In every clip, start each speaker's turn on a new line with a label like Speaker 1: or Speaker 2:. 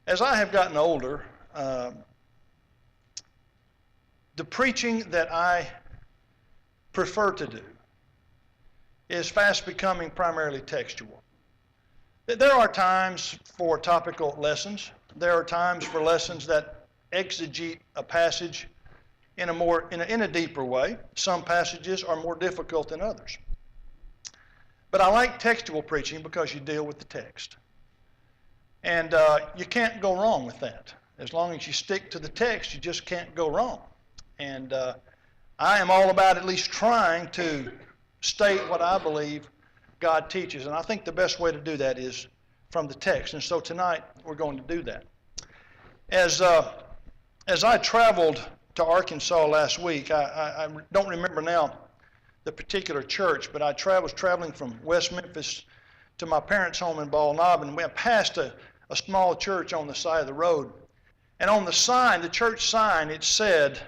Speaker 1: As I have gotten older, the preaching that I prefer to do is fast becoming primarily textual. There are times for topical lessons. There are times for lessons that exegete a passage in a deeper way. Some passages are more difficult than others. But I like textual preaching because you deal with the text. And you can't go wrong with that. As long as you stick to the text, you just can't go wrong. And I am all about at least trying to state what I believe God teaches. And I think the best way to do that is from the text. And so tonight we're going to do that. As I traveled to Arkansas last week, I don't remember now the particular church, but I was traveling from West Memphis to my parents' home in Ball Knob, and we passed a small church on the side of the road. And on the sign, the church sign, it said,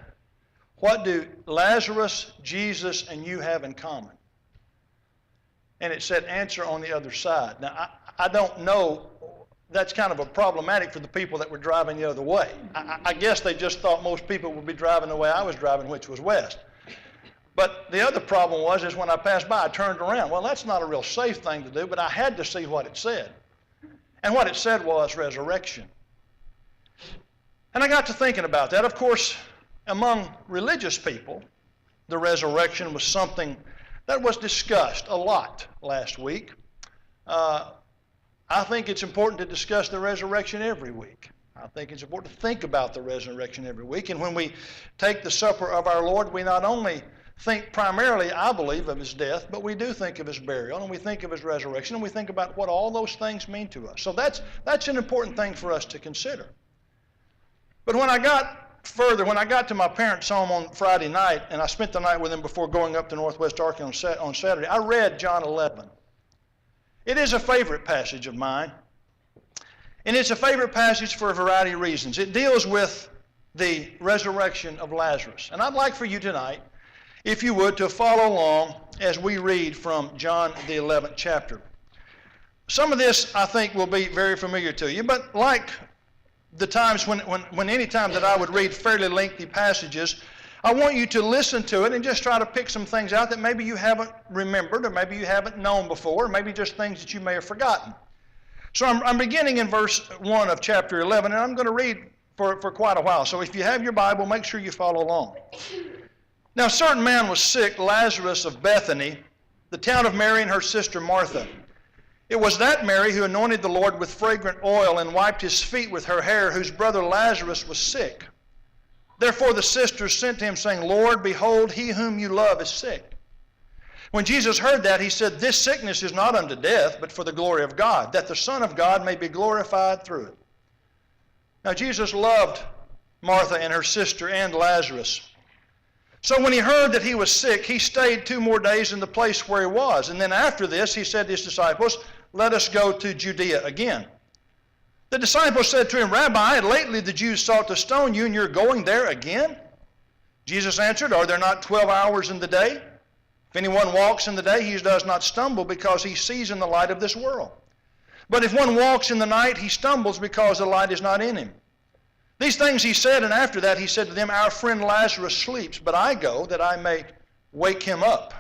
Speaker 1: "What do Lazarus, Jesus, and you have in common?" And it said, "Answer on the other side." Now, I don't know, that's kind of a problematic for the people that were driving the other way. I guess they just thought most people would be driving the way I was driving, which was west. But the other problem is when I passed by, I turned around. Well, that's not a real safe thing to do, but I had to see what it said. And what it said was resurrection. And I got to thinking about that. Of course, among religious people, the resurrection was something that was discussed a lot last week. I think it's important to discuss the resurrection every week. I think it's important to think about the resurrection every week. And when we take the supper of our Lord, we not only think primarily, I believe, of his death, but we do think of his burial, and we think of his resurrection, and we think about what all those things mean to us. So that's an important thing for us to consider. But when I got to my parents' home on Friday night, and I spent the night with them before going up to Northwest Arkansas on Saturday, I read John 11. It is a favorite passage of mine, and it's a favorite passage for a variety of reasons. It deals with the resurrection of Lazarus. And I'd like for you tonight, if you would, to follow along as we read from John the 11th chapter. Some of this, I think, will be very familiar to you, but like the times when any time that I would read fairly lengthy passages, I want you to listen to it and just try to pick some things out that maybe you haven't remembered, or maybe you haven't known before, or maybe just things that you may have forgotten. So I'm beginning in verse 1 of chapter 11, and I'm going to read for quite a while. So if you have your Bible, make sure you follow along. "Now a certain man was sick, Lazarus of Bethany, the town of Mary and her sister Martha. It was that Mary who anointed the Lord with fragrant oil and wiped his feet with her hair, whose brother Lazarus was sick. Therefore the sisters sent to him, saying, 'Lord, behold, he whom you love is sick.' When Jesus heard that, he said, 'This sickness is not unto death, but for the glory of God, that the Son of God may be glorified through it.' Now Jesus loved Martha and her sister and Lazarus. So when he heard that he was sick, he stayed 2 more days in the place where he was. And then after this, he said to his disciples, 'Let us go to Judea again.' The disciples said to him, 'Rabbi, lately the Jews sought to stone you, and you're going there again?' Jesus answered, 'Are there not 12 hours in the day? If anyone walks in the day, he does not stumble, because he sees in the light of this world. But if one walks in the night, he stumbles, because the light is not in him.' These things he said, and after that he said to them, 'Our friend Lazarus sleeps, but I go that I may wake him up.'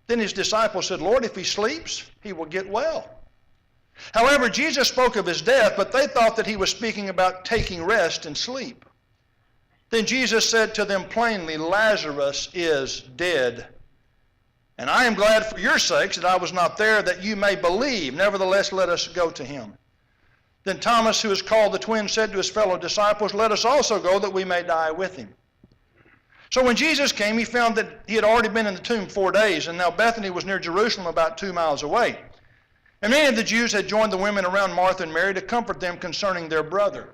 Speaker 1: Then his disciples said, 'Lord, if he sleeps, he will get well.' However, Jesus spoke of his death, but they thought that he was speaking about taking rest and sleep. Then Jesus said to them plainly, 'Lazarus is dead. And I am glad for your sakes that I was not there, that you may believe. Nevertheless, let us go to him.' Then Thomas, who is called the twin, said to his fellow disciples, 'Let us also go, that we may die with him.' So when Jesus came, he found that he had already been in the tomb 4 days, and now Bethany was near Jerusalem, about 2 miles away. And many of the Jews had joined the women around Martha and Mary to comfort them concerning their brother.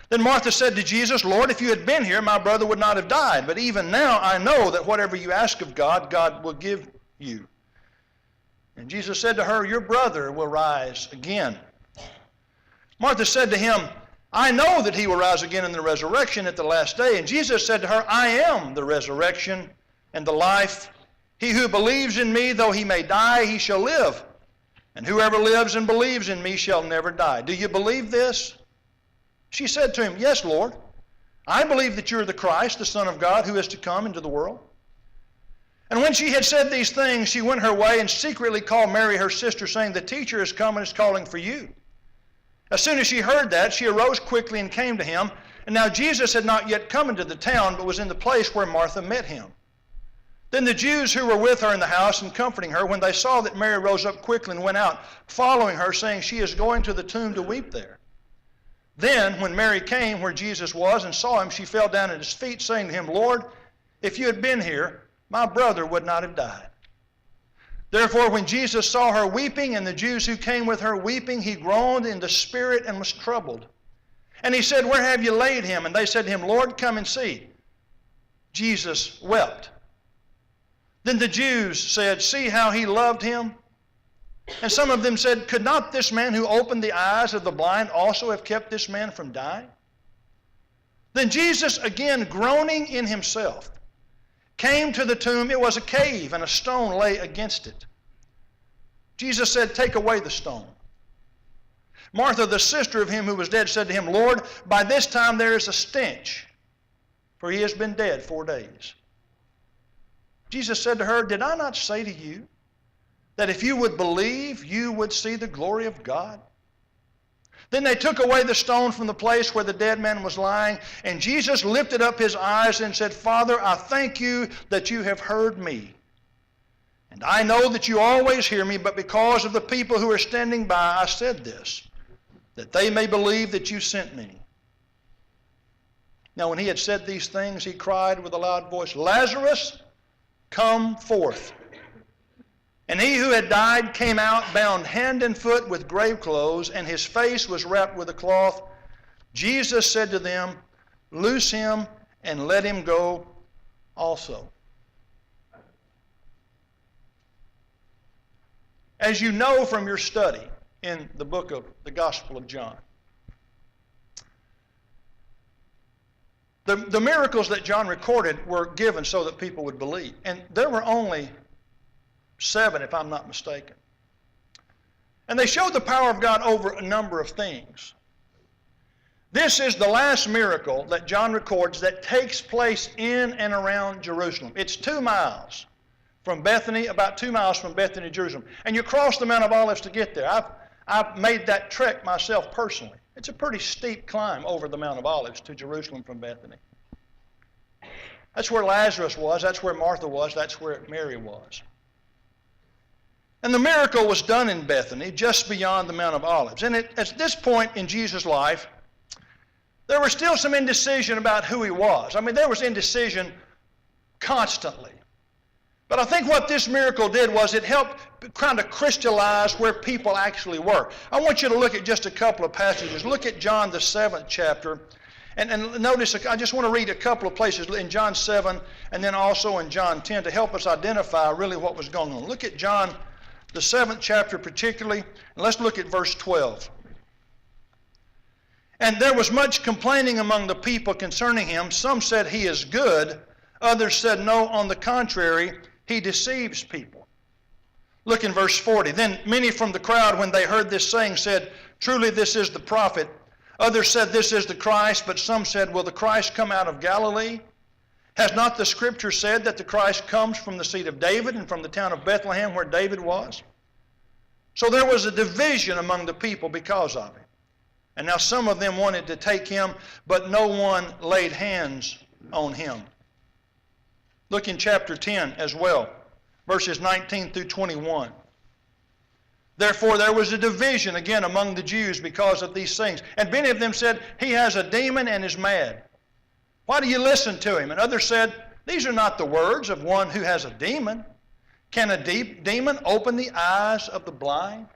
Speaker 1: Then Martha said to Jesus, 'Lord, if you had been here, my brother would not have died. But even now I know that whatever you ask of God, God will give you.' And Jesus said to her, 'Your brother will rise again.' Martha said to him, 'I know that he will rise again in the resurrection at the last day.' And Jesus said to her, 'I am the resurrection and the life. He who believes in me, though he may die, he shall live. and whoever lives and believes in me shall never die. Do you believe this? She said to him, Yes, Lord. I believe that you are the Christ, the Son of God, who is to come into the world. And when she had said these things, she went her way and secretly called Mary, her sister, saying, The teacher is come and is calling for you. As soon as she heard that, she arose quickly and came to him. And now Jesus had not yet come into the town, but was in the place where Martha met him. Then the Jews who were with her in the house and comforting her, when they saw that Mary rose up quickly and went out, following her, saying, She is going to the tomb to weep there. Then, when Mary came where Jesus was and saw him, she fell down at his feet, saying to him, Lord, if you had been here, my brother would not have died. Therefore, when Jesus saw her weeping, and the Jews who came with her weeping, he groaned in the spirit and was troubled. And he said, Where have you laid him? And they said to him, Lord, come and see. Jesus wept. Then the Jews said, See how he loved him? And some of them said, Could not this man who opened the eyes of the blind also have kept this man from dying? Then Jesus, again groaning in himself, came to the tomb. It was a cave, and a stone lay against it. Jesus said, Take away the stone. Martha, the sister of him who was dead, said to him, Lord, by this time there is a stench, for he has been dead 4 days. Jesus said to her, Did I not say to you that if you would believe, you would see the glory of God? Then they took away the stone from the place where the dead man was lying, and Jesus lifted up his eyes and said, Father, I thank you that you have heard me. And I know that you always hear me, but because of the people who are standing by, I said this, that they may believe that you sent me. Now when he had said these things, he cried with a loud voice, Lazarus, come forth. And he who had died came out, bound hand and foot with grave clothes, and his face was wrapped with a cloth. Jesus said to them, Loose him and let him go also. As you know from your study in the book of the Gospel of John, the miracles that John recorded were given so that people would believe. And there were only 7, if I'm not mistaken. And they showed the power of God over a number of things. This is the last miracle that John records that takes place in and around Jerusalem. It's 2 miles from Bethany, about 2 miles from Bethany, Jerusalem. And you cross the Mount of Olives to get there. I've made that trek myself personally. It's a pretty steep climb over the Mount of Olives to Jerusalem from Bethany. That's where Lazarus was. That's where Martha was. That's where Mary was. And the miracle was done in Bethany, just beyond the Mount of Olives. And at this point in Jesus' life, there was still some indecision about who he was. I mean, there was indecision constantly. But I think what this miracle did was it helped kind of crystallize where people actually were. I want you to look at just a couple of passages. Look at John, the 7th chapter. And notice, I just want to read a couple of places in John 7 and then also in John 10 to help us identify really what was going on. Look at John, the 7th chapter particularly, and let's look at verse 12. And there was much complaining among the people concerning him. Some said he is good. Others said, no, on the contrary, he deceives people. Look in verse 40. Then many from the crowd, when they heard this saying, said, truly this is the prophet. Others said, this is the Christ. But some said, will the Christ come out of Galilee? Has not the Scripture said that the Christ comes from the seed of David and from the town of Bethlehem where David was? So there was a division among the people because of it. And now some of them wanted to take him, but no one laid hands on him. Look in chapter 10 as well, verses 19 through 21. Therefore there was a division again among the Jews because of these things. And many of them said, he has a demon and is mad. Why do you listen to him? And others said, these are not the words of one who has a demon. Can a demon open the eyes of the blind?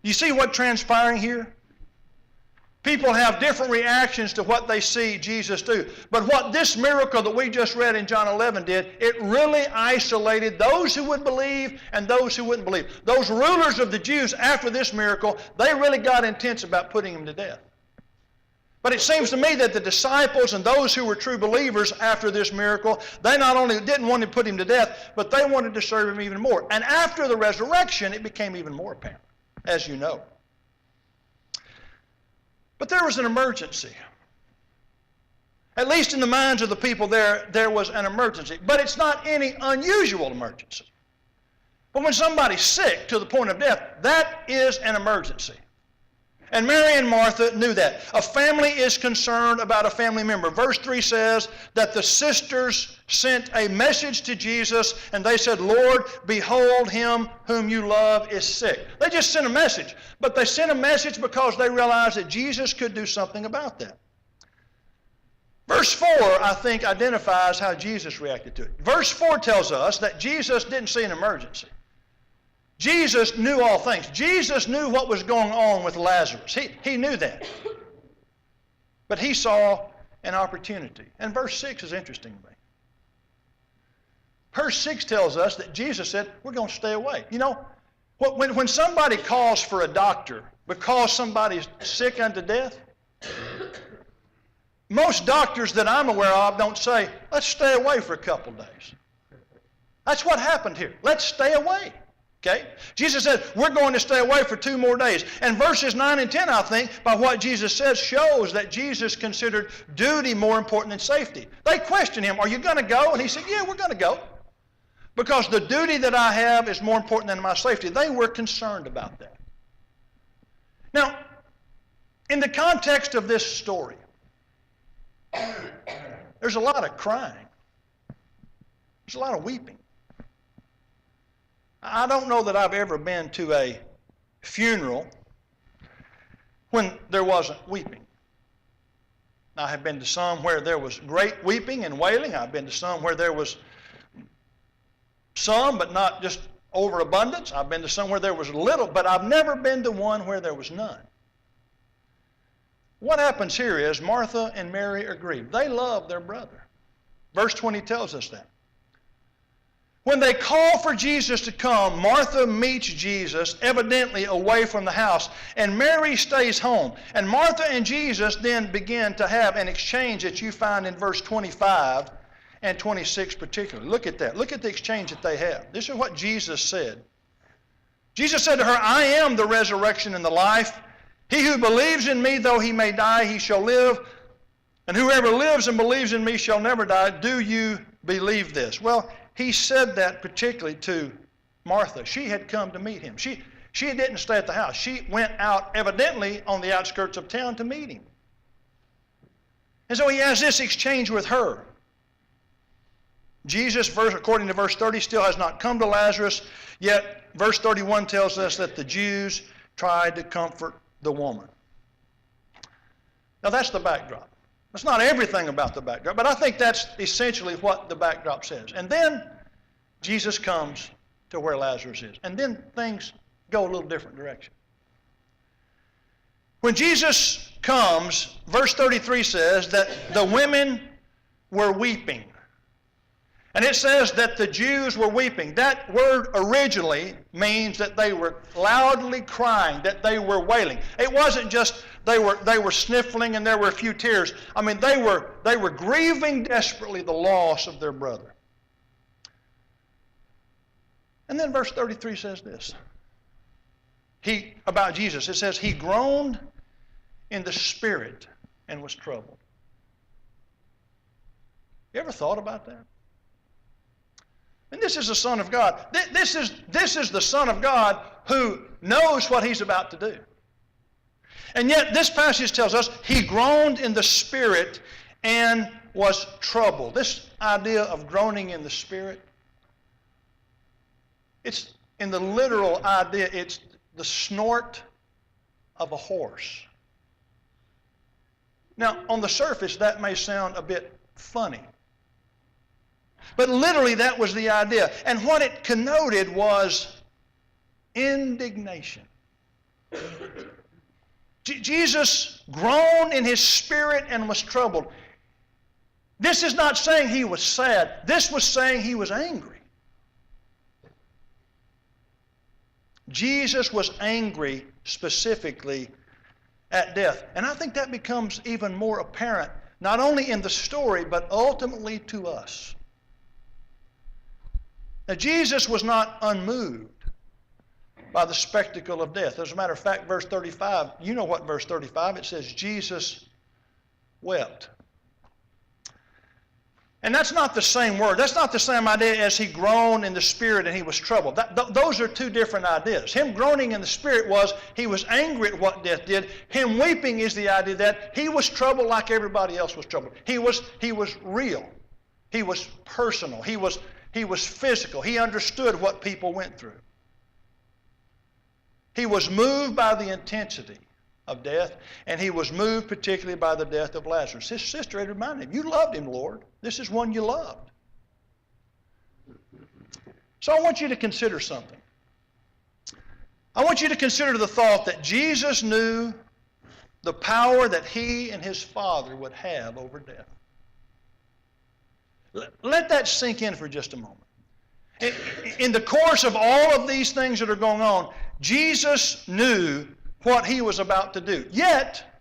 Speaker 1: You see what's transpiring here? People have different reactions to what they see Jesus do. But what this miracle that we just read in John 11 did, it really isolated those who would believe and those who wouldn't believe. Those rulers of the Jews after this miracle, they really got intense about putting him to death. But it seems to me that the disciples and those who were true believers after this miracle, they not only didn't want to put him to death, but they wanted to serve him even more. And after the resurrection, it became even more apparent, as you know. But there was an emergency. At least in the minds of the people there was an emergency. But it's not any unusual emergency. But when somebody's sick to the point of death, that is an emergency. And Mary and Martha knew that. A family is concerned about a family member. Verse 3 says that the sisters sent a message to Jesus, and they said, Lord, behold, him whom you love is sick. They just sent a message. But they sent a message because they realized that Jesus could do something about that. Verse 4, I think, identifies how Jesus reacted to it. Verse 4 tells us that Jesus didn't see an emergency. Jesus knew all things. Jesus knew what was going on with Lazarus. He knew that. But he saw an opportunity. And verse 6 is interesting to me. Verse 6 tells us that Jesus said, we're going to stay away. You know, when somebody calls for a doctor because somebody's sick unto death, most doctors that I'm aware of don't say, let's stay away for a couple days. That's what happened here. Let's stay away. Okay? Jesus said, we're going to stay away for 2 more days. And verses 9 and 10, I think, by what Jesus says, shows that Jesus considered duty more important than safety. They questioned him, are you going to go? And he said, yeah, we're going to go. Because the duty that I have is more important than my safety. They were concerned about that. Now, in the context of this story, there's a lot of crying. There's a lot of weeping. I don't know that I've ever been to a funeral when there wasn't weeping. I have been to some where there was great weeping and wailing. I've been to some where there was some, but not just overabundance. I've been to some where there was little, but I've never been to one where there was none. What happens here is Martha and Mary are grieved. They love their brother. Verse 20 tells us that. When they call for Jesus to come, Martha meets Jesus, evidently away from the house, and Mary stays home. And Martha and Jesus then begin to have an exchange that you find in verse 25 and 26 particularly. Look at that. Look at the exchange that they have. This is what Jesus said. Jesus said to her, I am the resurrection and the life. He who believes in me, though he may die, he shall live. And whoever lives and believes in me shall never die. Do you believe this? Well, he said that particularly to Martha. She had come to meet him. She didn't stay at the house. She went out evidently on the outskirts of town to meet him. And so he has this exchange with her. Jesus, according to verse 30, still has not come to Lazarus, yet verse 31 tells us that the Jews tried to comfort the woman. Now that's the backdrop. That's not everything about the backdrop, but I think that's essentially what the backdrop says. And then Jesus comes to where Lazarus is. And then things go a little different direction. When Jesus comes, verse 33 says that the women were weeping. And it says that the Jews were weeping. That word originally means that they were loudly crying, that they were wailing. It wasn't just they were sniffling and there were a few tears. I mean, they were grieving desperately the loss of their brother. And then verse 33 says this. About Jesus, it says, he groaned in the spirit and was troubled. You ever thought about that? And this is the Son of God. This is the Son of God who knows what he's about to do. And yet this passage tells us he groaned in the spirit and was troubled. This idea of groaning in the spirit, it's in the literal idea, it's the snort of a horse. Now, on the surface, that may sound a bit funny. But literally, that was the idea. And what it connoted was indignation. Jesus groaned in his spirit and was troubled. This is not saying he was sad. This was saying he was angry. Jesus was angry specifically at death. And I think that becomes even more apparent, not only in the story, but ultimately to us. Now, Jesus was not unmoved by the spectacle of death. As a matter of fact, verse 35, you know what verse 35, it says, Jesus wept. And that's not the same word. That's not the same idea as he groaned in the spirit and he was troubled. Those are two different ideas. Him groaning in the spirit was he was angry at what death did. Him weeping is the idea that he was troubled like everybody else was troubled. He was real. He was personal. He was physical. He understood what people went through. He was moved by the intensity of death, and he was moved particularly by the death of Lazarus. His sister had reminded him, you loved him, Lord. This is one you loved. So I want you to consider something. I want you to consider the thought that Jesus knew the power that he and his Father would have over death. Let that sink in for just a moment. In the course of all of these things that are going on, Jesus knew what he was about to do. Yet,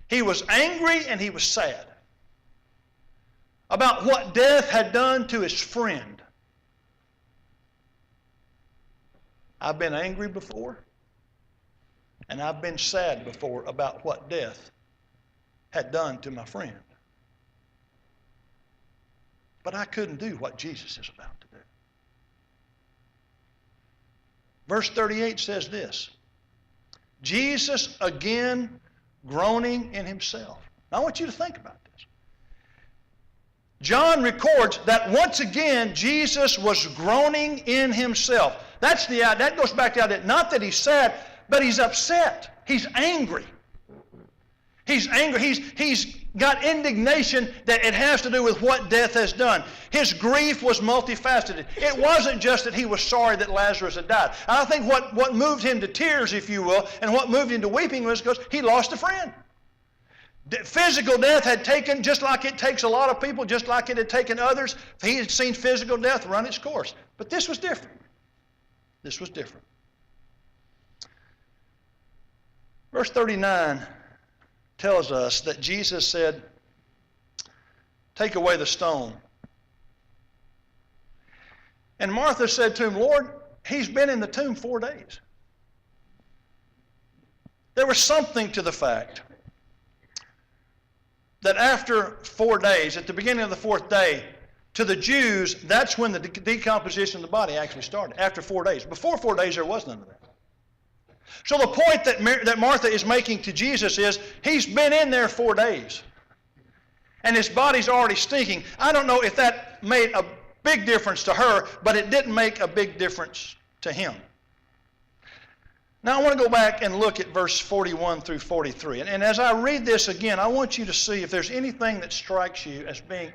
Speaker 1: he was angry and he was sad about what death had done to his friend. I've been angry before, and I've been sad before about what death had done to my friend. But I couldn't do what Jesus is about to do. Verse 38 says this, Jesus again groaning in himself. Now I want you to think about this. John records that once again Jesus was groaning in himself. That goes back to the idea, not that he's sad, but he's upset. He's angry. He's angry. He's got indignation that it has to do with what death has done. His grief was multifaceted. It wasn't just that he was sorry that Lazarus had died. I think what moved him to tears, if you will, and what moved him to weeping was because he lost a friend. Physical death had taken, just like it takes a lot of people, just like it had taken others, he had seen physical death run its course. But this was different. This was different. Verse 39 tells us that Jesus said, take away the stone. And Martha said to him, Lord, he's been in the tomb 4 days. There was something to the fact that after 4 days, at the beginning of the 4th day, to the Jews, that's when the decomposition of the body actually started, after 4 days. Before 4 days, there was none of that. So the point that Martha is making to Jesus is, he's been in there 4 days. And his body's already stinking. I don't know if that made a big difference to her, but it didn't make a big difference to him. Now I want to go back and look at verse 41 through 43. And as I read this again, I want you to see if there's anything that strikes you as being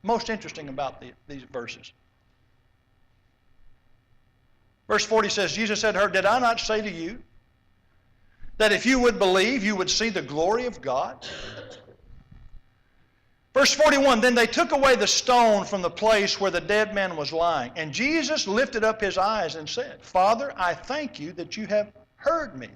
Speaker 1: most interesting about these verses. Verse 40 says, Jesus said to her, did I not say to you that if you would believe, you would see the glory of God? Verse 41, then they took away the stone from the place where the dead man was lying. And Jesus lifted up his eyes and said, Father, I thank you that you have heard me.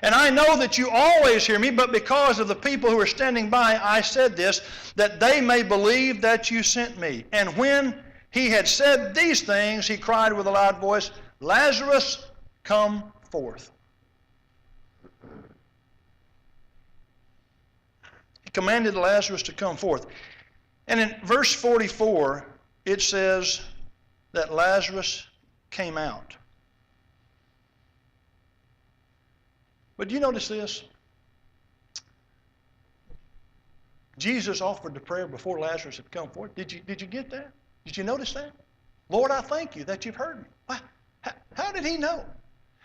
Speaker 1: And I know that you always hear me, but because of the people who are standing by, I said this, that they may believe that you sent me. And when he had said these things, he cried with a loud voice, Lazarus, come forth. He commanded Lazarus to come forth. And in verse 44, it says that Lazarus came out. But do you notice this? Jesus offered the prayer before Lazarus had come forth. Did you get that? Did you notice that? Lord, I thank you that you've heard me. How did he know?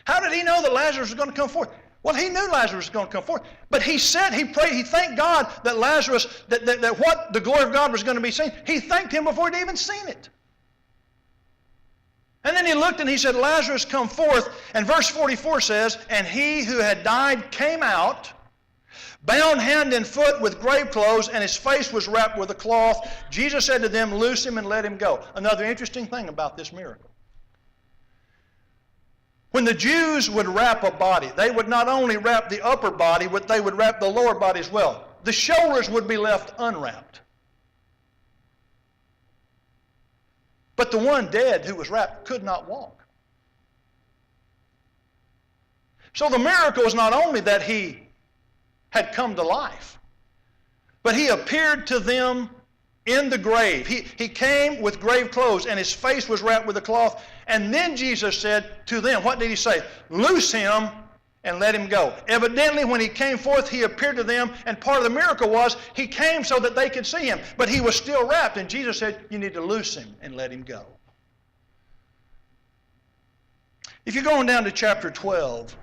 Speaker 1: How did he know that Lazarus was going to come forth? Well, he knew Lazarus was going to come forth. But he said, he prayed, he thanked God that Lazarus, that what the glory of God was going to be seen. He thanked him before he'd even seen it. And then he looked and he said, Lazarus, come forth. And verse 44 says, and he who had died came out, bound hand and foot with grave clothes, and his face was wrapped with a cloth. Jesus said to them, loose him and let him go. Another interesting thing about this miracle. When the Jews would wrap a body, they would not only wrap the upper body, but they would wrap the lower body as well. The shoulders would be left unwrapped. But the one dead who was wrapped could not walk. So the miracle is not only that he had come to life, but he appeared to them in the grave. He came with grave clothes, and his face was wrapped with a cloth. And then Jesus said to them, what did he say? Loose him and let him go. Evidently, when he came forth, he appeared to them, and part of the miracle was he came so that they could see him. But he was still wrapped, and Jesus said, you need to loose him and let him go. If you're going down to chapter 12,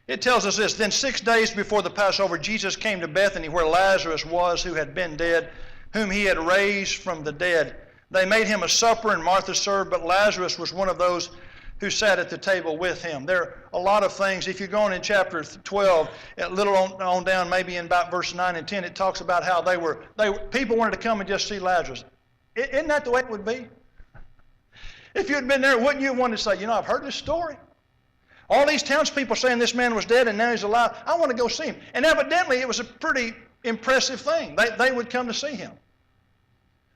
Speaker 1: it tells us this. Then 6 days before the Passover, Jesus came to Bethany where Lazarus was, who had been dead, whom he had raised from the dead. They made him a supper, and Martha served, but Lazarus was one of those who sat at the table with him. There are a lot of things. If you're going in chapter 12, a little on down, maybe in about verse 9 and 10, it talks about how people wanted to come and just see Lazarus. Isn't that the way it would be? If you had been there, wouldn't you want to say, I've heard this story? All these townspeople saying this man was dead and now he's alive. I want to go see him. And evidently it was a pretty impressive thing. They would come to see him.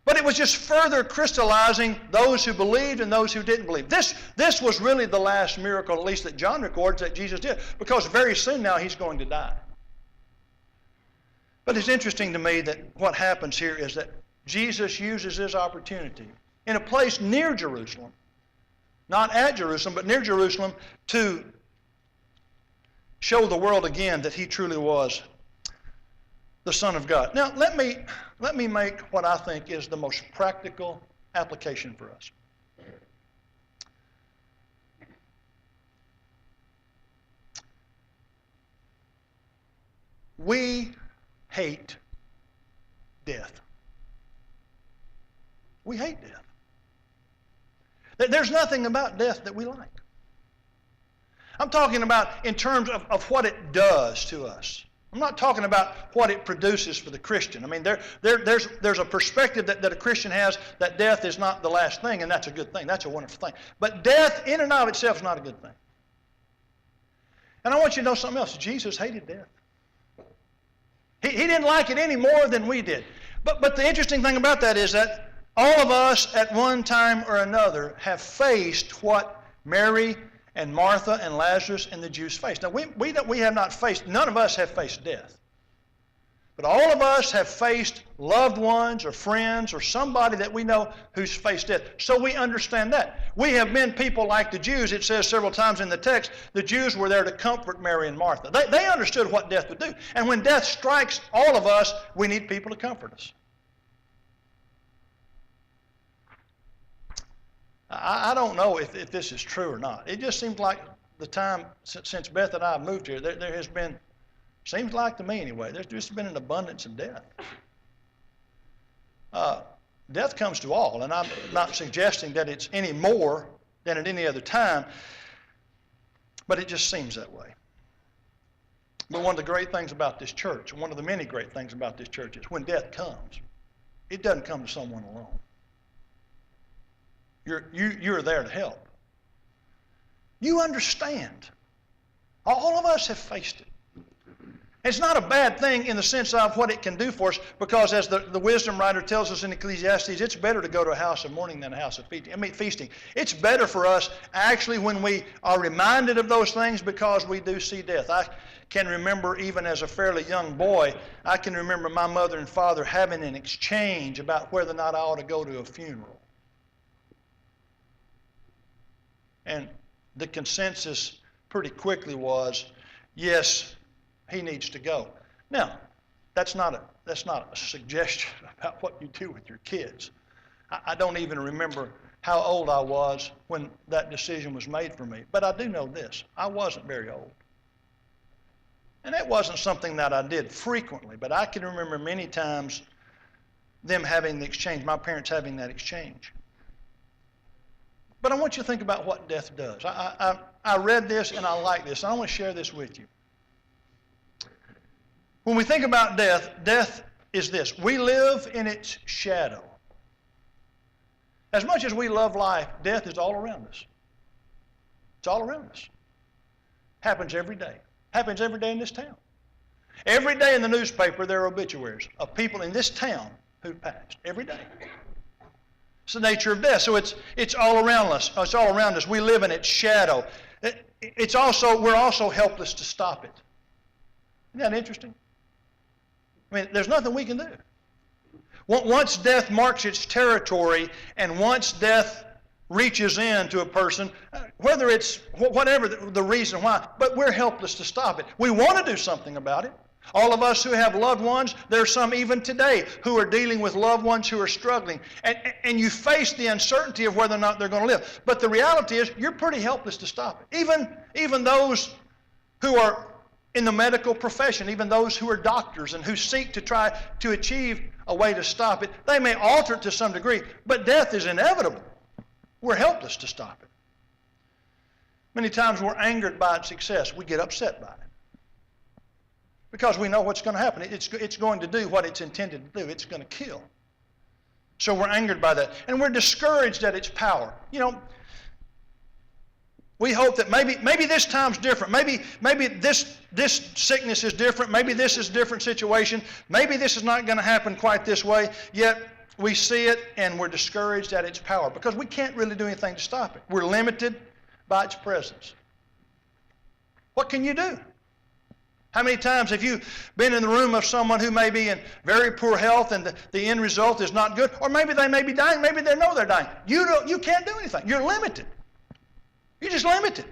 Speaker 1: But it was just further crystallizing those who believed and those who didn't believe. This was really the last miracle, at least that John records, that Jesus did. Because very soon now he's going to die. But it's interesting to me that what happens here is that Jesus uses this opportunity in a place near Jerusalem, not at Jerusalem, but near Jerusalem, to show the world again that he truly was the Son of God. Now, let me make what I think is the most practical application for us. We hate death. We hate death. There's nothing about death that we like. I'm talking about in terms of what it does to us. I'm not talking about what it produces for the Christian. I mean, there's a perspective that a Christian has that death is not the last thing, and that's a good thing. That's a wonderful thing. But death in and of itself is not a good thing. And I want you to know something else. Jesus hated death. He didn't like it any more than we did. But the interesting thing about that is that all of us at one time or another have faced what Mary and Martha and Lazarus and the Jews faced. Now, we have not faced, none of us have faced death. But all of us have faced loved ones or friends or somebody that we know who's faced death. So we understand that. We have been people like the Jews. It says several times in the text, the Jews were there to comfort Mary and Martha. They understood what death would do. And when death strikes all of us, we need people to comfort us. I don't know if this is true or not. It just seems like the time since Beth and I moved here, there has been, seems like to me anyway, there's just been an abundance of death. Death comes to all, and I'm not suggesting that it's any more than at any other time, but it just seems that way. But one of the great things about this church, one of the many great things about this church is when death comes, it doesn't come to someone alone. You're there to help. You understand. All of us have faced it. It's not a bad thing in the sense of what it can do for us, because as the wisdom writer tells us in Ecclesiastes, it's better to go to a house of mourning than a house of feasting. It's better for us actually when we are reminded of those things, because we do see death. I can remember even as a fairly young boy, I can remember my mother and father having an exchange about whether or not I ought to go to a funeral. And the consensus pretty quickly was, yes, he needs to go. Now, that's not a suggestion about what you do with your kids. I don't even remember how old I was when that decision was made for me. But I do know this. I wasn't very old. And that wasn't something that I did frequently, but I can remember many times them having the exchange, my parents having that exchange. But I want you to think about what death does. I read this and I like this. I want to share this with you. When we think about death, death is this. We live in its shadow. As much as we love life, death is all around us. It's all around us. Happens every day. Happens every day in this town. Every day in the newspaper there are obituaries of people in this town who passed. Every day. It's the nature of death. So it's all around us. It's all around us. We live in its shadow. We're also helpless to stop it. Isn't that interesting? I mean, there's nothing we can do. Once death marks its territory, and once death reaches into a person, whether it's whatever the reason why, but we're helpless to stop it. We want to do something about it. All of us who have loved ones, there are some even today who are dealing with loved ones who are struggling. And you face the uncertainty of whether or not they're going to live. But the reality is you're pretty helpless to stop it. Even those who are in the medical profession, even those who are doctors and who seek to try to achieve a way to stop it, they may alter it to some degree, but death is inevitable. We're helpless to stop it. Many times we're angered by its success. We get upset by it. Because we know what's going to happen. It's going to do what it's intended to do. It's going to kill. So we're angered by that. And we're discouraged at its power. You know, we hope that maybe this time's different. Maybe this sickness is different. Maybe this is a different situation. Maybe this is not going to happen quite this way. Yet we see it and we're discouraged at its power because we can't really do anything to stop it. We're limited by its presence. What can you do? How many times have you been in the room of someone who may be in very poor health and the end result is not good? Or maybe they may be dying. Maybe they know they're dying. You can't do anything. You're limited. You're just limited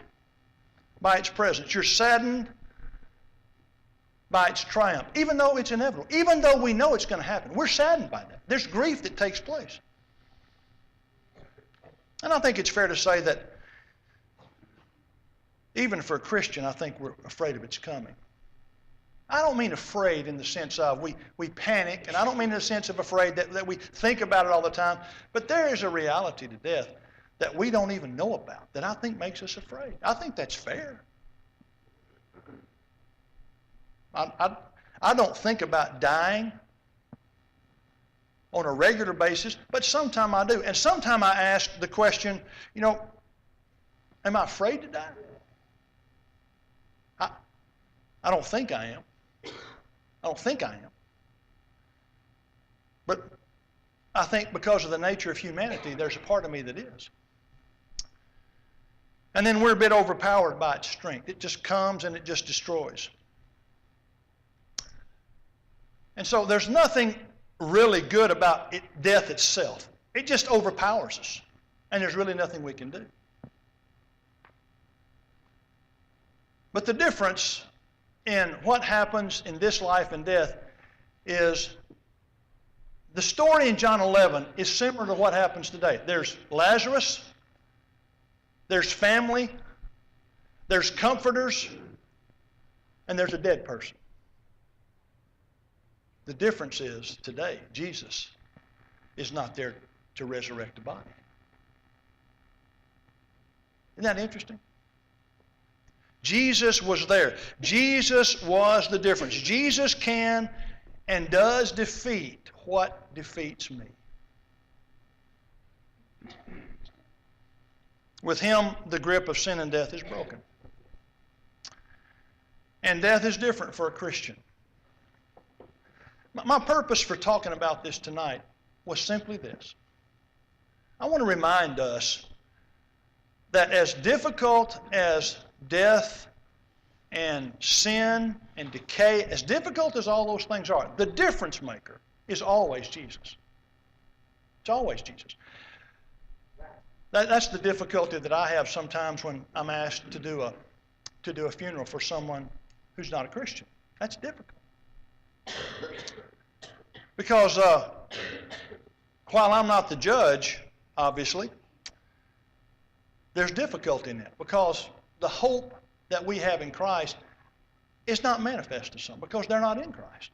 Speaker 1: by its presence. You're saddened by its triumph, even though it's inevitable. Even though we know it's going to happen, we're saddened by that. There's grief that takes place. And I think it's fair to say that even for a Christian, I think we're afraid of its coming. I don't mean afraid in the sense of we panic, and I don't mean in the sense of afraid that we think about it all the time, but there is a reality to death that we don't even know about that I think makes us afraid. I think that's fair. I don't think about dying on a regular basis, but sometime I do. And sometime I ask the question, you know, am I afraid to die? I don't think I am. I don't think I am. But I think because of the nature of humanity, there's a part of me that is. And then we're a bit overpowered by its strength. It just comes and it just destroys. And so there's nothing really good about death itself. It just overpowers us. And there's really nothing we can do. But the difference in what happens in this life and death is the story in John 11 is similar to what happens today. There's Lazarus, there's family, there's comforters, and there's a dead person. The difference is today, Jesus is not there to resurrect the body. Isn't that interesting? Jesus was there. Jesus was the difference. Jesus can and does defeat what defeats me. With him, the grip of sin and death is broken. And death is different for a Christian. My purpose for talking about this tonight was simply this. I want to remind us that as difficult as death and sin and decay, as difficult as all those things are, the difference maker is always Jesus. It's always Jesus. That's the difficulty that I have sometimes when I'm asked to do a funeral for someone who's not a Christian. That's difficult. Because while I'm not the judge, obviously, there's difficulty in that because the hope that we have in Christ is not manifest to some because they're not in Christ.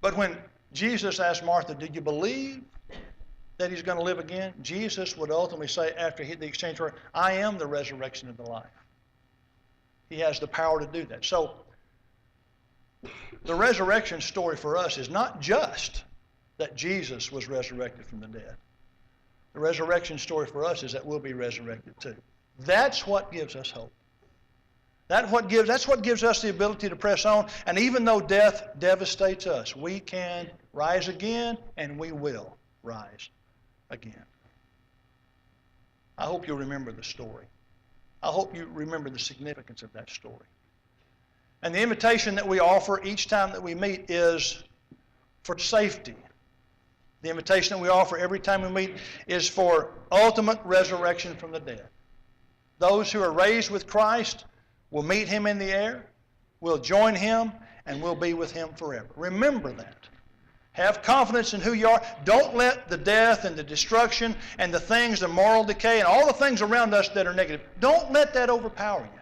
Speaker 1: But when Jesus asked Martha, "Do you believe that he's going to live again?" Jesus would ultimately say after the exchange word, "I am the resurrection of the life." He has the power to do that. So the resurrection story for us is not just that Jesus was resurrected from the dead, The resurrection story for us is that we'll be resurrected too. That's what gives us hope. That's what gives us the ability to press on. And even though death devastates us, we can rise again, and we will rise again. I hope you'll remember the story. I hope you remember the significance of that story. And the invitation that we offer each time that we meet is for safety. The invitation that we offer every time we meet is for ultimate resurrection from the dead. Those who are raised with Christ will meet Him in the air, will join Him, and will be with Him forever. Remember that. Have confidence in who you are. Don't let the death and the destruction and the things, the moral decay, and all the things around us that are negative, don't let that overpower you.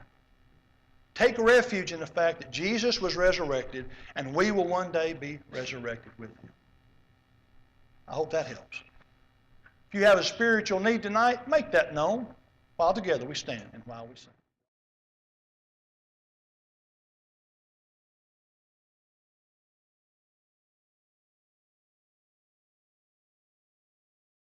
Speaker 1: Take refuge in the fact that Jesus was resurrected, and we will one day be resurrected with Him. I hope that helps. If you have a spiritual need tonight, make that known. While together we stand and while we sing.